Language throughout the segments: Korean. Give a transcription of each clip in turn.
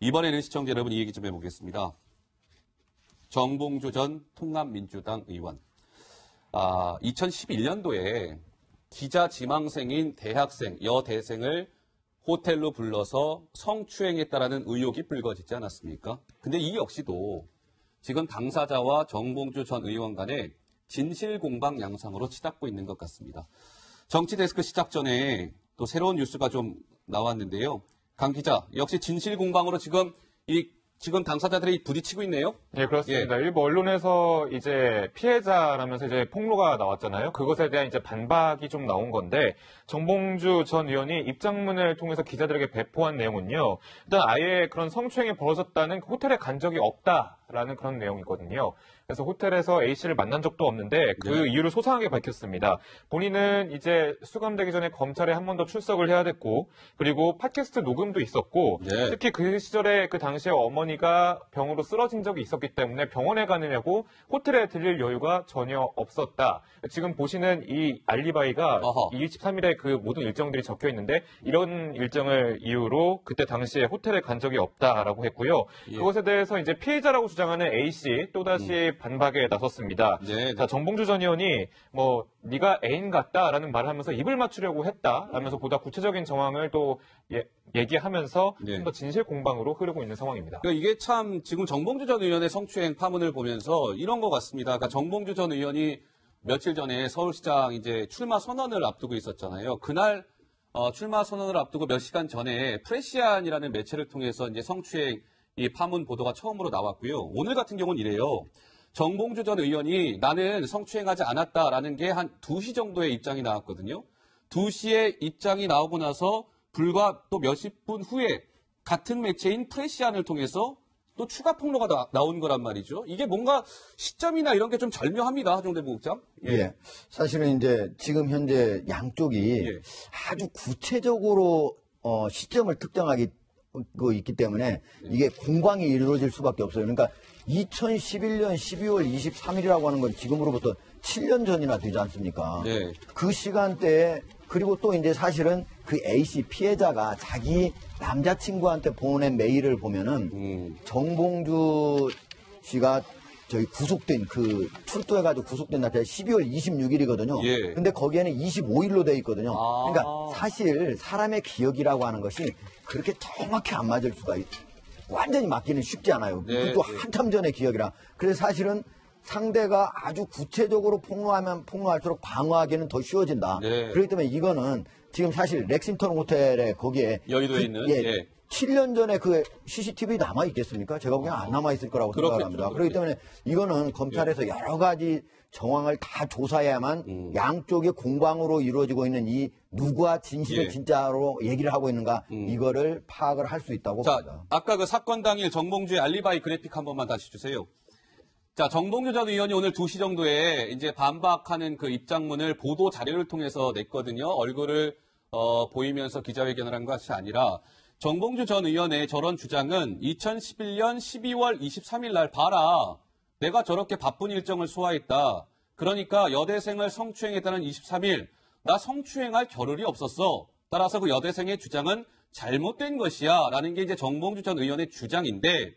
이번에는 시청자 여러분 이 얘기 좀 해보겠습니다. 정봉주 전 통합민주당 의원. 2011년도에 기자 지망생인 대학생, 여대생을 호텔로 불러서 성추행했다라는 의혹이 불거지지 않았습니까? 근데 이 역시도 지금 당사자와 정봉주 전 의원 간의 진실공방 양상으로 치닫고 있는 것 같습니다. 정치데스크 시작 전에 또 새로운 뉴스가 좀 나왔는데요. 강 기자, 역시 진실공방으로 지금 당사자들이 부딪히고 있네요? 네, 그렇습니다. 일부 언론에서 이제 피해자라면서 이제 폭로가 나왔잖아요. 그것에 대한 이제 반박이 좀 나온 건데, 정봉주 전 의원이 입장문을 통해서 기자들에게 배포한 내용은요. 일단 아예 그런 성추행이 벌어졌다는 호텔에 간 적이 없다라는 그런 내용이거든요. 그래서 호텔에서 A씨를 만난 적도 없는데 그 이유를 소상하게 밝혔습니다. 본인은 이제 수감되기 전에 검찰에 한 번 더 출석을 해야 됐고, 그리고 팟캐스트 녹음도 있었고, 특히 그 시절에 그 당시에 어머니가 병으로 쓰러진 적이 있었기 때문에 병원에 가느냐고 호텔에 들릴 여유가 전혀 없었다. 지금 보시는 이 알리바이가 23일에 그 모든 일정들이 적혀 있는데, 이런 일정을 이유로 그때 당시에 호텔에 간 적이 없다라고 했고요. 그것에 대해서 이제 피해자라고 주장하는 A씨 또다시 반박에 나섰습니다. 자, 정봉주 전 의원이 네가 애인 같다라는 말을 하면서 입을 맞추려고 했다라면서 보다 구체적인 정황을 또 얘기하면서 좀 더 진실 공방으로 흐르고 있는 상황입니다. 그러니까 이게 참 지금 정봉주 전 의원의 성추행 파문을 보면서 이런 것 같습니다. 그러니까 정봉주 전 의원이 며칠 전에 서울시장 이제 출마 선언을 앞두고 있었잖아요. 그날 출마 선언을 앞두고 몇 시간 전에 프레시안이라는 매체를 통해서 이제 성추행 이 파문 보도가 처음으로 나왔고요. 오늘 같은 경우는 이래요. 정봉주 전 의원이 나는 성추행하지 않았다라는 게 한 2시 정도의 입장이 나왔거든요. 2시에 입장이 나오고 나서 불과 또 몇십 분 후에 같은 매체인 프레시안을 통해서 또 추가 폭로가 나온 거란 말이죠. 이게 뭔가 시점이나 이런 게 좀 절묘합니다. 하정대 부국장. 예. 사실은 이제 지금 현재 양쪽이 아주 구체적으로 시점을 특정하기 있기 때문에 이게 공방이 이루어질 수밖에 없어요. 그러니까 2011년 12월 23일이라고 하는 건 지금으로부터 7년 전이나 되지 않습니까? 그 시간대에 그리고 또 이제 사실은 그 A씨 피해자가 자기 남자친구한테 보낸 메일을 보면은 정봉주 씨가 구속된 출두해가지고 구속된 날짜가 12월 26일이거든요. 근데 거기에는 25일로 돼 있거든요. 그러니까 사실 사람의 기억이라고 하는 것이 그렇게 정확히 안 맞을 수가 완전히 맞기는 쉽지 않아요. 그것도 한참 전의 기억이라. 그래서 사실은 상대가 아주 구체적으로 폭로하면 폭로할수록 방어하기는 더 쉬워진다. 그렇기 때문에 이거는 지금 사실 렉싱턴 호텔에 거기에 여의도에 있는 7년 전에 그 CCTV 남아 있겠습니까? 제가 보기엔 안 남아 있을 거라고 생각합니다. 그렇기 때문에 이거는 검찰에서 여러 가지 정황을 다 조사해야만 양쪽의 공방으로 이루어지고 있는 이 누가 진실을 진짜로 얘기를 하고 있는가 이거를 파악을 할 수 있다고 봅니다. 아까 그 사건 당일 정봉주의 알리바이 그래픽 한 번만 다시 주세요. 자, 정봉주 전 의원이 오늘 2시 정도에 이제 반박하는 그 입장문을 보도 자료를 통해서 냈거든요. 얼굴을 보이면서 기자회견을 한 것이 아니라 정봉주 전 의원의 저런 주장은 2011년 12월 23일 날 봐라. 내가 저렇게 바쁜 일정을 소화했다. 그러니까 여대생을 성추행했다는 23일 나 성추행할 겨를이 없었어. 따라서 그 여대생의 주장은 잘못된 것이야. 라는 게 이제 정봉주 전 의원의 주장인데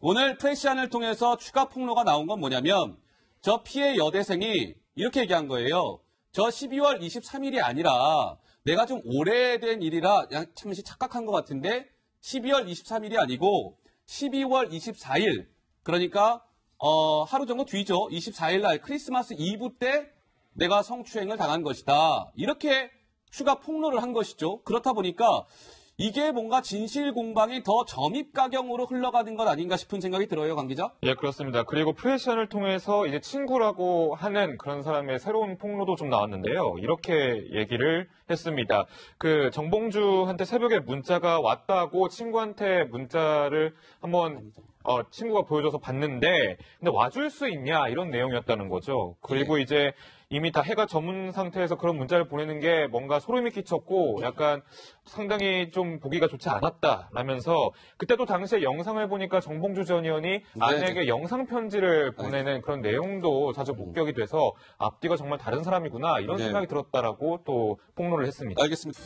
오늘 프레시안을 통해서 추가 폭로가 나온 건 뭐냐면 저 피해 여대생이 이렇게 얘기한 거예요. 저 12월 23일이 아니라 내가 좀 오래된 일이라 잠시 착각한 것 같은데 12월 23일이 아니고 12월 24일 그러니까 하루 정도 뒤죠. 24일 날 크리스마스 이브 때 내가 성추행을 당한 것이다. 이렇게 추가 폭로를 한 것이죠. 그렇다 보니까 이게 뭔가 진실 공방이 더 점입가경으로 흘러가는 것 아닌가 싶은 생각이 들어요, 강 기자? 예, 그렇습니다. 그리고 프레시안을 통해서 이제 친구라고 하는 그런 사람의 새로운 폭로도 좀 나왔는데요. 이렇게 얘기를 했습니다. 그 정봉주한테 새벽에 문자가 왔다고 친구한테 문자를 한번 친구가 보여줘서 봤는데 근데 와줄 수 있냐 이런 내용이었다는 거죠. 그리고 이제 이미 다 해가 저문 상태에서 그런 문자를 보내는 게 뭔가 소름이 끼쳤고 약간 상당히 좀 보기가 좋지 않았다라면서 그때도 당시에 영상을 보니까 정봉주 전 의원이 아내에게 영상 편지를 보내는 그런 내용도 자주 목격이 돼서 앞뒤가 정말 다른 사람이구나 이런 생각이 들었다라고 또 폭로를 했습니다. 알겠습니다.